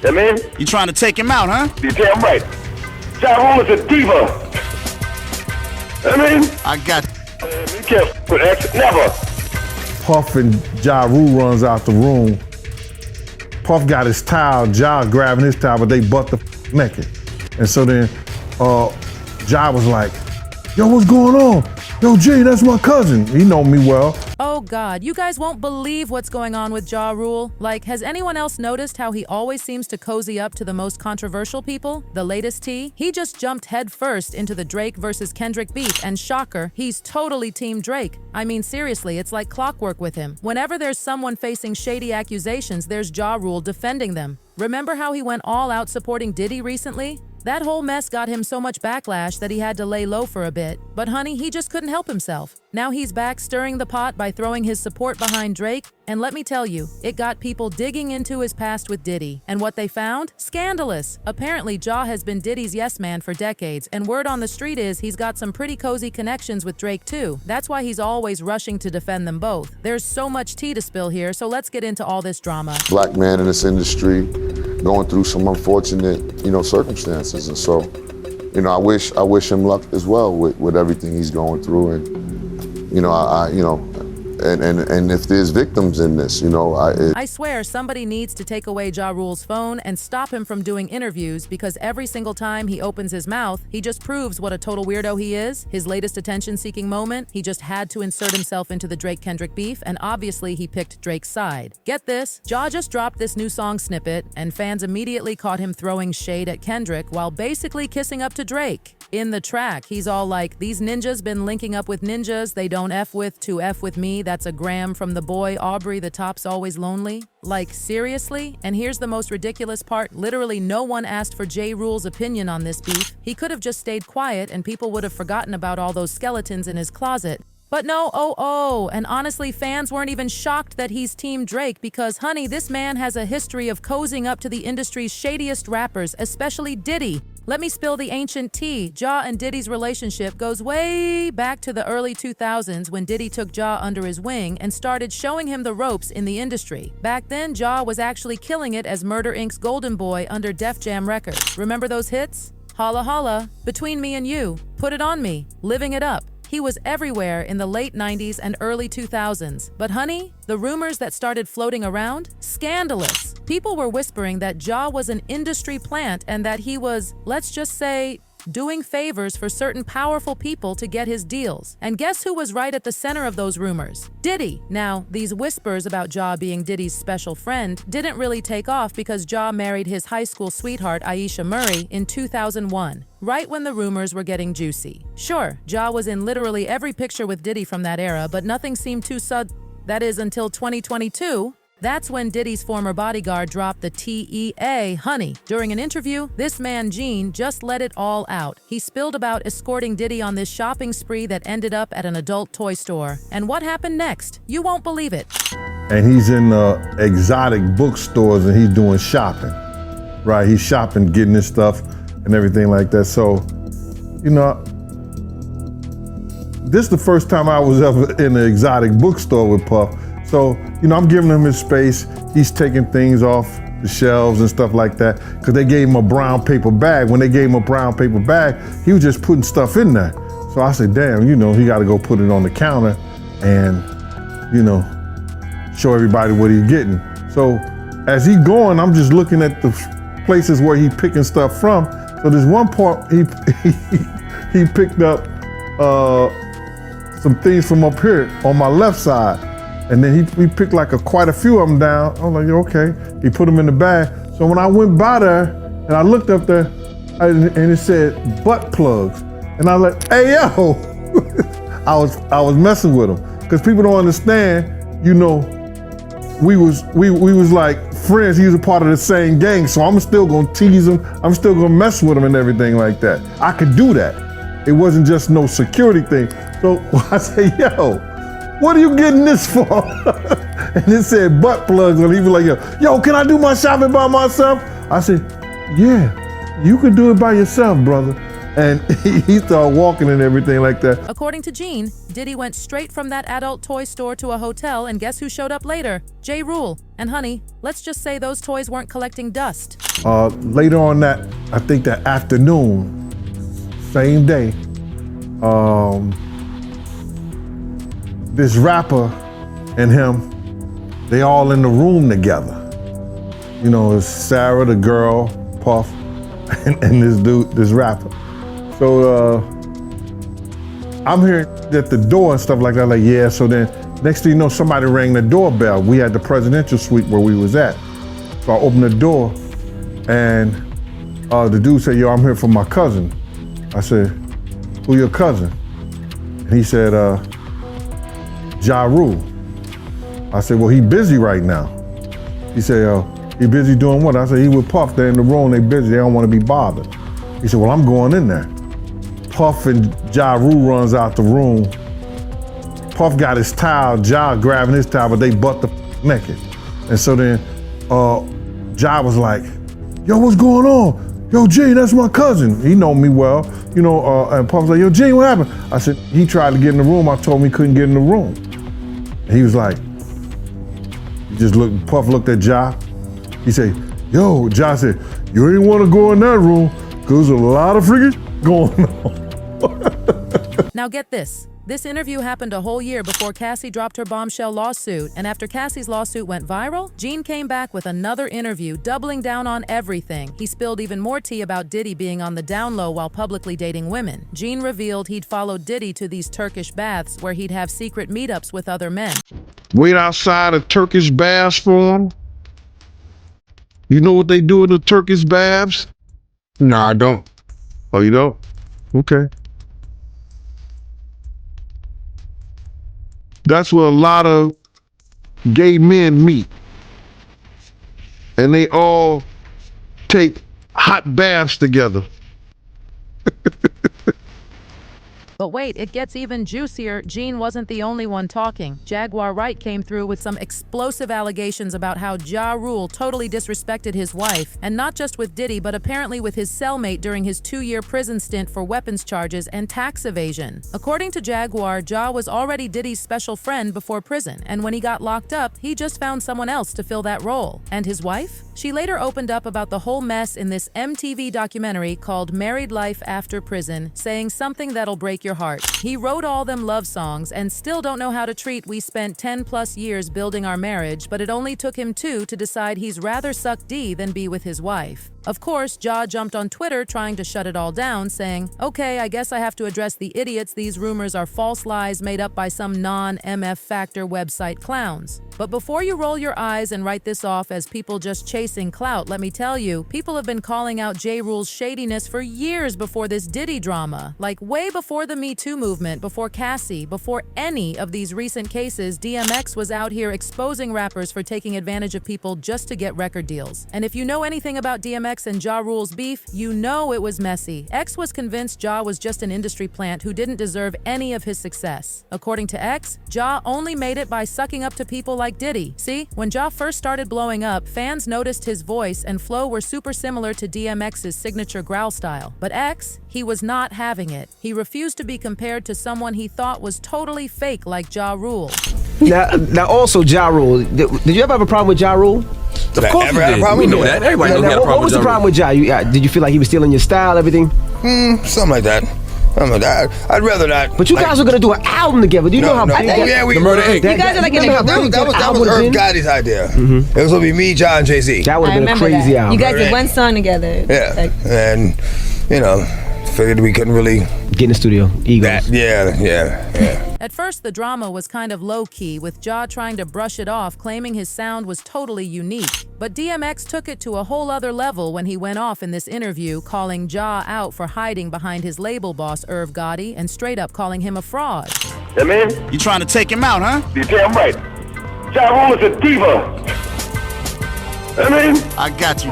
I mean? You trying to take him out, huh? You're damn right. Ja Rule is a diva. I mean? I got you can't put X, never. Puff and Ja Rule runs out the room. Puff got his towel, Ja grabbing his towel, but they butt the naked. And so then Ja was like, yo, what's going on? Yo, G, that's my cousin. He know me well. Oh God, you guys won't believe what's going on with Ja Rule. Like, has anyone else noticed how he always seems to cozy up to the most controversial people? The latest tea? He just jumped head first into the Drake versus Kendrick beef, and shocker, he's totally team Drake. I mean, seriously, it's like clockwork with him. Whenever there's someone facing shady accusations, there's Ja Rule defending them. Remember how he went all out supporting Diddy recently? That whole mess got him so much backlash that he had to lay low for a bit. But honey, he just couldn't help himself. Now he's back stirring the pot by throwing his support behind Drake. And let me tell you, it got people digging into his past with Diddy. And what they found? Scandalous. Apparently, Ja has been Diddy's yes man for decades, and word on the street is he's got some pretty cozy connections with Drake too. That's why he's always rushing to defend them both. There's so much tea to spill here, so let's get into all this drama. Black man in this industry, going through some unfortunate, circumstances, and so, I wish him luck as well with everything he's going through, and if there's victims in this, I swear somebody needs to take away Ja Rule's phone and stop him from doing interviews, because every single time he opens his mouth, he just proves what a total weirdo he is. His latest attention-seeking moment, he just had to insert himself into the Drake-Kendrick beef, and obviously he picked Drake's side. Get this, Ja just dropped this new song snippet, and fans immediately caught him throwing shade at Kendrick while basically kissing up to Drake. In the track, he's all like, these ninjas been linking up with ninjas they don't F with to F with me. That's a gram from the boy Aubrey, the top's always lonely. Like, seriously? And here's the most ridiculous part. Literally no one asked for Ja Rule's opinion on this beef. He could have just stayed quiet and people would have forgotten about all those skeletons in his closet. But no, and honestly, fans weren't even shocked that he's Team Drake because, honey, this man has a history of cozying up to the industry's shadiest rappers, especially Diddy. Let me spill the ancient tea. Ja and Diddy's relationship goes way back to the early 2000s when Diddy took Ja under his wing and started showing him the ropes in the industry. Back then, Ja was actually killing it as Murder Inc.'s Golden Boy under Def Jam Records. Remember those hits? Holla Holla, Between Me and You, Put It On Me, Living It Up. He was everywhere in the late 90s and early 2000s. But honey, the rumors that started floating around? Scandalous. People were whispering that Ja was an industry plant and that he was, let's just say, doing favors for certain powerful people to get his deals. And guess who was right at the center of those rumors? Diddy. Now, these whispers about Ja being Diddy's special friend didn't really take off because Ja married his high school sweetheart Aisha Murray in 2001, right when the rumors were getting juicy. Sure, Ja was in literally every picture with Diddy from that era, but nothing seemed too that is until 2022. That's when Diddy's former bodyguard dropped the TEA, honey. During an interview, this man, Gene, just let it all out. He spilled about escorting Diddy on this shopping spree that ended up at an adult toy store. And what happened next? You won't believe it. And he's in exotic bookstores and he's doing shopping, right? He's shopping, getting his stuff and everything like that. So, this is the first time I was ever in an exotic bookstore with Puff. So, I'm giving him his space. He's taking things off the shelves and stuff like that because they gave him a brown paper bag. When they gave him a brown paper bag, he was just putting stuff in there. So I said, damn, he got to go put it on the counter and, show everybody what he's getting. So as he going, I'm just looking at the places where he picking stuff from. So there's one part he picked up some things from up here on my left side. And then he picked quite a few of them down. I was like, okay. He put them in the bag. So when I went by there and I looked up there and it said butt plugs. And I was like, hey, yo. I was messing with him. Because people don't understand, we was like friends. He was a part of the same gang. So I'm still gonna tease him. I'm still gonna mess with him and everything like that. I could do that. It wasn't just no security thing. So I said, yo, what are you getting this for? And it said butt plugs, and he was like, yo, can I do my shopping by myself? I said, yeah, you can do it by yourself, brother. And he started walking and everything like that. According to Gene, Diddy went straight from that adult toy store to a hotel, and guess who showed up later? Ja Rule. And honey, let's just say those toys weren't collecting dust. Later on that, I think that afternoon, same day, this rapper and him, they all in the room together. You know, it's Sarah, the girl, Puff, and this dude, this rapper. So I'm hearing at the door and stuff like that, like, yeah, so then next thing you know, somebody rang the doorbell. We had the presidential suite where we was at. So I opened the door and the dude said, yo, I'm here for my cousin. I said, who your cousin? And he said, Ja Rule. I said, well, he busy right now. He said, he busy doing what? I said, he with Puff, they're in the room, they busy, they don't want to be bothered. He said, well, I'm going in there. Puff and Ja Rule runs out the room. Puff got his towel, Ja grabbing his towel, but they butt the naked. And so then Ja was like, yo, what's going on? Yo, Gene, that's my cousin. He know me well, you know, and Puff was like, yo, Gene, what happened? I said, he tried to get in the room. I told him he couldn't get in the room. And he was like, he just looked, Puff looked at Ja. He said, yo, Ja said, you ain't want to go in that room because there's a lot of freaking going on. Now get this. This interview happened a whole year before Cassie dropped her bombshell lawsuit, and after Cassie's lawsuit went viral, Gene came back with another interview, doubling down on everything. He spilled even more tea about Diddy being on the down low while publicly dating women. Gene revealed he'd followed Diddy to these Turkish baths where he'd have secret meetups with other men. Wait outside of Turkish baths for him? You know what they do in the Turkish baths? No, I don't. Oh, you don't? Okay. That's where a lot of gay men meet. And they all take hot baths together. But wait, it gets even juicier. Gene wasn't the only one talking. Jaguar Wright came through with some explosive allegations about how Ja Rule totally disrespected his wife, and not just with Diddy, but apparently with his cellmate during his 2-year prison stint for weapons charges and tax evasion. According to Jaguar, Ja was already Diddy's special friend before prison, and when he got locked up, he just found someone else to fill that role. And his wife? She later opened up about the whole mess in this MTV documentary called Married Life After Prison, saying something that'll break your heart. He wrote all them love songs and still don't know how to treat we spent 10+ years building our marriage, but it only took him 2 to decide he's rather suck D than be with his wife. Of course, Ja jumped on Twitter trying to shut it all down, saying, okay, I guess I have to address the idiots. These rumors are false lies made up by some non-MF Factor website clowns. But before you roll your eyes and write this off as people just chasing clout, let me tell you, people have been calling out Ja Rule's shadiness for years before this Diddy drama. Like way before the Me Too movement, before Cassie, before any of these recent cases, DMX was out here exposing rappers for taking advantage of people just to get record deals. And if you know anything about DMX and Ja Rule's beef, you know it was messy. X was convinced Ja was just an industry plant who didn't deserve any of his success. According to X, Ja only made it by sucking up to people like Diddy. See, when Ja first started blowing up, fans noticed his voice and flow were super similar to DMX's signature growl style. But X, he was not having it. He refused to be compared to someone he thought was totally fake like Ja Rule. Now also Ja Rule. Did you ever have a problem with Ja Rule? Of course we did. We know that. Everybody knows we had a problem. What was the problem with Ja? Did you feel like he was stealing your style, everything? Something like that. I'd rather not. But you guys were gonna do an album together. Do you know how big that? Yeah, The Murder Inc. You guys are like in a group. That was Irv Gotti's idea. It was gonna be me, Ja, and Jay-Z. That would have been a crazy album. You guys did one song together. Yeah, and you know, figured we couldn't really get in the studio. Egos. Yeah. At first, the drama was kind of low-key, with Ja trying to brush it off, claiming his sound was totally unique. But DMX took it to a whole other level when he went off in this interview, calling Ja out for hiding behind his label boss, Irv Gotti, and straight up calling him a fraud. I mean, You trying to take him out, huh? you're damn right. Ja Rule is a diva. I mean, I got you.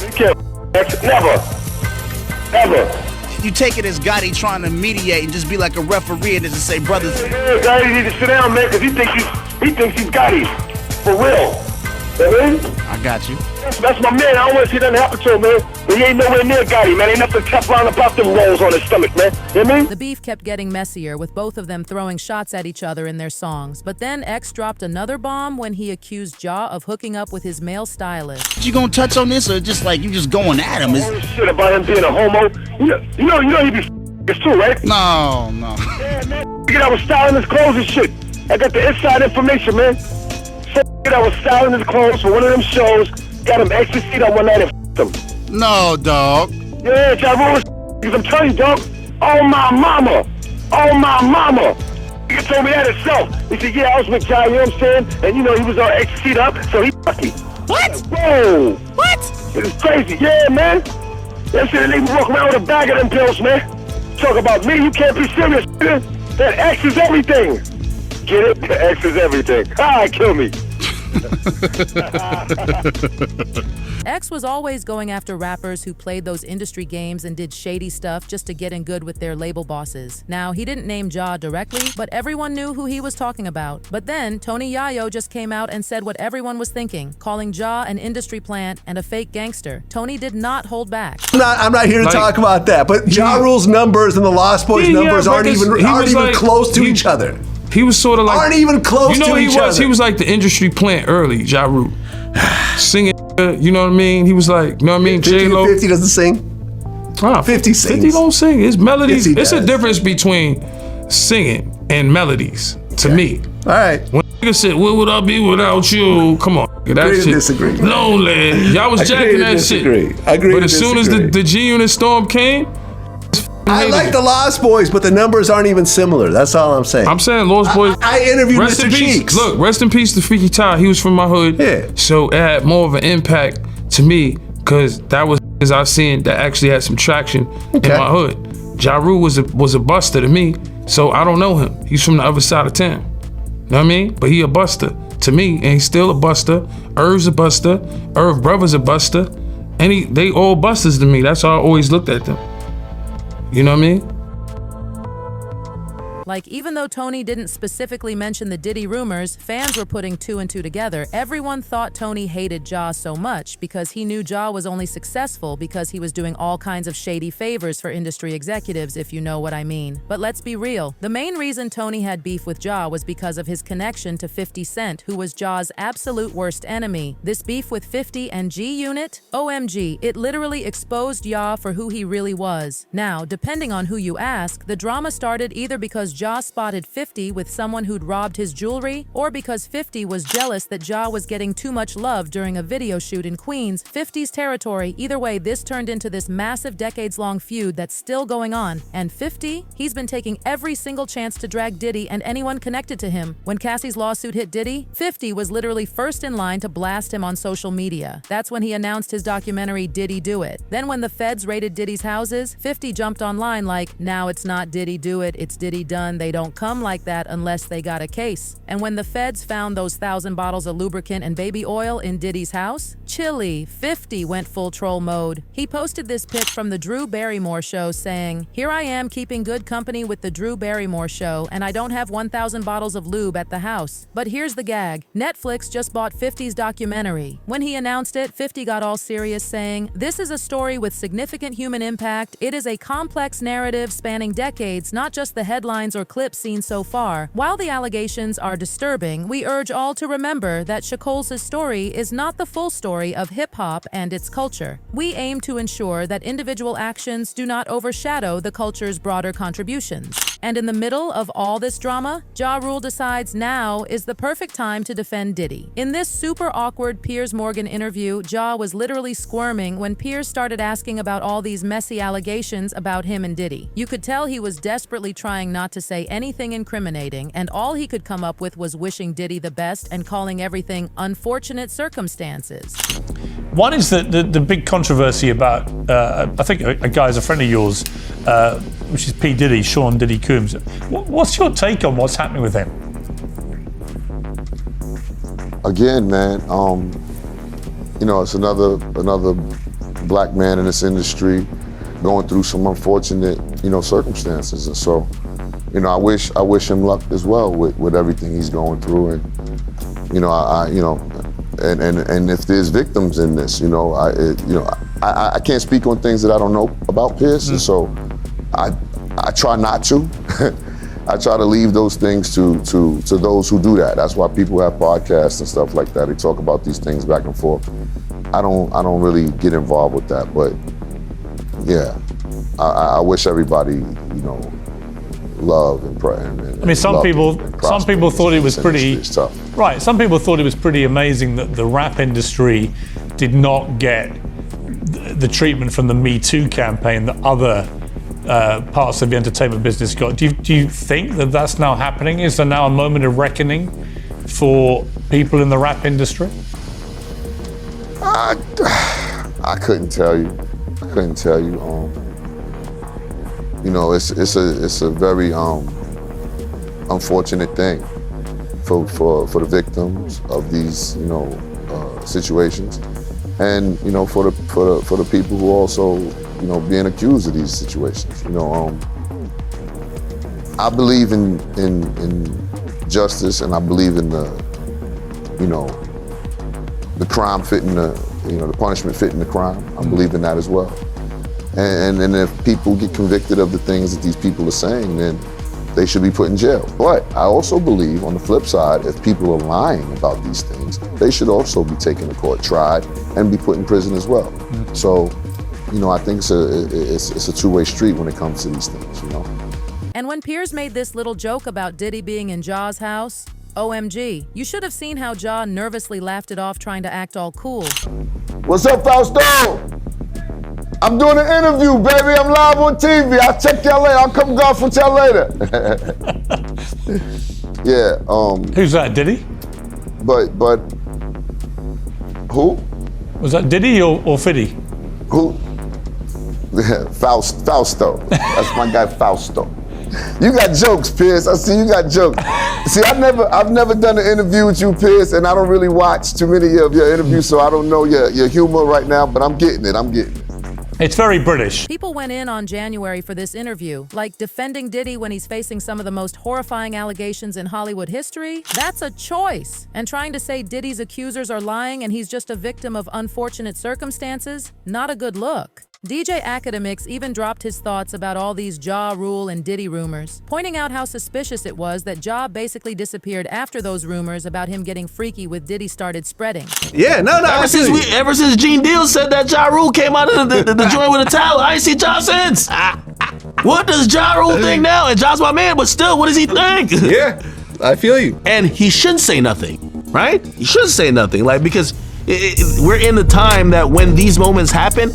you can't X, never. Ever. You take it as Gotti trying to mediate and just be like a referee and just say, brothers. Yeah, Gotti need to sit down, man, because he thinks he's Gotti. For real. I mean? I got you. That's my man. I don't want to see nothing happen to him, man. But he ain't nowhere near Gotti, man. Ain't nothing Teflon about them rolls on his stomach, man. You know what I mean? The beef kept getting messier, with both of them throwing shots at each other in their songs. But then X dropped another bomb when he accused Ja of hooking up with his male stylist. You gonna touch on this, or just like you just going at him? All this shit about him being a homo. You know he be f***ing too, right? No. Yeah, man. I was styling his clothes and shit. I got the inside information, man. I was styling his clothes for one of them shows. Got him ecstasy that one night and f***ed him. No, dog. Yeah, Ja Rule was because I'm telling you, dog. Oh my mama. He told me that himself. He said, yeah, I was with Ja, you know what I'm saying? And you know, he was all ecstasy up, so he f***ed me. What? Whoa. What? It was crazy. Yeah, man. That shit, they walk around with a bag of them pills, man. Talk about me, you can't be serious, man. That X is everything. Get it? X is everything. Kill me. X was always going after rappers who played those industry games and did shady stuff just to get in good with their label bosses. Now, he didn't name Ja directly, but everyone knew who he was talking about. But then, Tony Yayo just came out and said what everyone was thinking, calling Ja an industry plant and a fake gangster. Tony did not hold back. I'm not here to talk about that, but Ja Rule's numbers and the Lost Boys numbers aren't even close to each other. He was sort of like... Aren't even close to each other. He was like the industry plant early, Ja Rule. Singing, you know what I mean? He was like, you know what I mean? 50 doesn't sing? 50 sings. 50 don't sing. It's melodies. Yes, it's a difference between singing and melodies, to me. All right. When nigga said, where would I be without you? Come on. That Agree to shit. disagree. Lonely. Y'all was jacking that shit. But as soon as the G-Unit storm came, I like the Lost Boys, but the numbers aren't even similar. That's all I'm saying. I'm saying Lost Boys. I interviewed rest Mr. in peace. Cheeks. Look, rest in peace to Freaky Ty. He was from my hood. Yeah. So it had more of an impact to me because that was as I seen that actually had some traction in my hood. Ja Rule was a buster to me. So I don't know him. He's from the other side of town. Know what I mean? But he a buster to me, and he's still a buster. Irv's a buster. Irv Brothers a buster. And they all busters to me. That's how I always looked at them. You know what I mean? Like, even though Tony didn't specifically mention the Diddy rumors, fans were putting two and two together. Everyone thought Tony hated Ja so much because he knew Ja was only successful because he was doing all kinds of shady favors for industry executives, if you know what I mean. But let's be real. The main reason Tony had beef with Ja was because of his connection to 50 Cent, who was Ja's absolute worst enemy. This beef with 50 and G-Unit? OMG, it literally exposed Ja for who he really was. Now, depending on who you ask, the drama started either because Ja spotted 50 with someone who'd robbed his jewelry, or because 50 was jealous that Ja was getting too much love during a video shoot in Queens, 50's territory. Either way, this turned into this massive decades-long feud that's still going on. And 50? He's been taking every single chance to drag Diddy and anyone connected to him. When Cassie's lawsuit hit Diddy, 50 was literally first in line to blast him on social media. That's when he announced his documentary, Diddy Do It. Then when the feds raided Diddy's houses, 50 jumped online like, now it's not Diddy Do It, it's Diddy Done. They don't come like that unless they got a case. And when the feds found those 1,000 bottles of lubricant and baby oil in Diddy's house, chilly, 50 went full troll mode. He posted this pic from the Drew Barrymore show saying, here I am keeping good company with the Drew Barrymore show, and I don't have 1,000 bottles of lube at the house. But here's the gag. Netflix just bought 50's documentary. When he announced it, 50 got all serious saying, this is a story with significant human impact. It is a complex narrative spanning decades, not just the headlines or clips seen so far. While the allegations are disturbing, we urge all to remember that Shakol's story is not the full story of hip-hop and its culture. We aim to ensure that individual actions do not overshadow the culture's broader contributions. And in the middle of all this drama, Ja Rule decides now is the perfect time to defend Diddy. In this super awkward Piers Morgan interview, Ja was literally squirming when Piers started asking about all these messy allegations about him and Diddy. You could tell he was desperately trying not to say anything incriminating, and all he could come up with was wishing Diddy the best and calling everything unfortunate circumstances. One is the big controversy about, I think a guy's a friend of yours, which is P. Diddy, Sean Diddy Coombs. What's your take on what's happening with him? Again, man, you know, it's another black man in this industry going through some unfortunate, you know, circumstances, and so, you know, I wish him luck as well with everything he's going through, and you know, and if there's victims in this, I can't speak on things that I don't know about Pierce, and so I try not to. I try to leave those things to those who do that. That's why people have podcasts and stuff like that. They talk about these things back and forth. I don't really get involved with that, but yeah, I wish everybody, love and pray. And I mean, some people thought it was pretty right. Some people thought it was pretty amazing that the rap industry did not get the treatment from the Me Too campaign that other parts of the entertainment business got. Do you think that that's now happening? Is there now a moment of reckoning for people in the rap industry? I couldn't tell you. It's a very unfortunate thing for the victims of these situations, and for the people who also being accused of these situations. I believe in justice, and I believe in the crime fitting the punishment fitting the crime. I believe in that as well. And if people get convicted of the things that these people are saying, then they should be put in jail. But I also believe, on the flip side, if people are lying about these things, they should also be taken to court, tried, and be put in prison as well. So, I think it's a two-way street when it comes to these things, And when Piers made this little joke about Diddy being in Ja's house, OMG, you should have seen how Ja nervously laughed it off trying to act all cool. What's up, Fausto? I'm doing an interview, baby. I'm live on TV. I'll check y'all later. I'll come golf with y'all later. Yeah. Who's that, Diddy? But who? Was that Diddy or Fiddy? Who? Fausto. That's my guy, Fausto. You got jokes, Pierce. I see you got jokes. See, I've never done an interview with you, Pierce, and I don't really watch too many of your interviews, so I don't know your humor right now, but I'm getting it. It's very British. People went in on January for this interview, like defending Diddy when he's facing some of the most horrifying allegations in Hollywood history. That's a choice. And trying to say Diddy's accusers are lying and he's just a victim of unfortunate circumstances, not a good look. DJ Academics even dropped his thoughts about all these Ja Rule and Diddy rumors, pointing out how suspicious it was that Ja basically disappeared after those rumors about him getting freaky with Diddy started spreading. Yeah, no. Ever since Gene Deal said that Ja Rule came out of the joint with a towel, I ain't seen Ja since. What does Ja Rule think now? And Ja's my man, but still, what does he think? Yeah, I feel you. And he shouldn't say nothing, right? He shouldn't say nothing, because we're in the time that when these moments happen,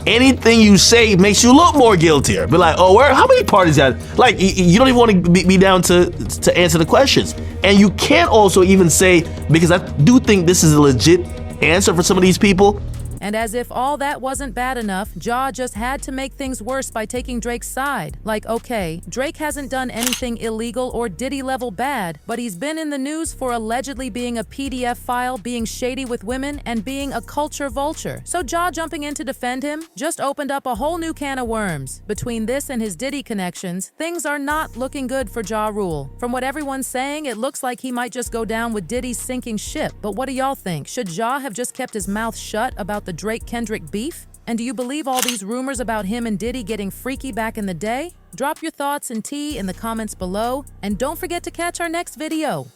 anything you say makes you look more guiltier. Be like, oh, how many parties had? You don't even want to be down to answer the questions. And you can't also even say, because I do think this is a legit answer for some of these people. And as if all that wasn't bad enough, Ja just had to make things worse by taking Drake's side. Like, okay, Drake hasn't done anything illegal or Diddy level bad, but he's been in the news for allegedly being a PDF file, being shady with women, and being a culture vulture. So Ja jumping in to defend him just opened up a whole new can of worms. Between this and his Diddy connections, things are not looking good for Ja Rule. From what everyone's saying, it looks like he might just go down with Diddy's sinking ship. But what do y'all think? Should Ja have just kept his mouth shut about the Drake-Kendrick beef? And do you believe all these rumors about him and Diddy getting freaky back in the day? Drop your thoughts and tea in the comments below, and don't forget to catch our next video.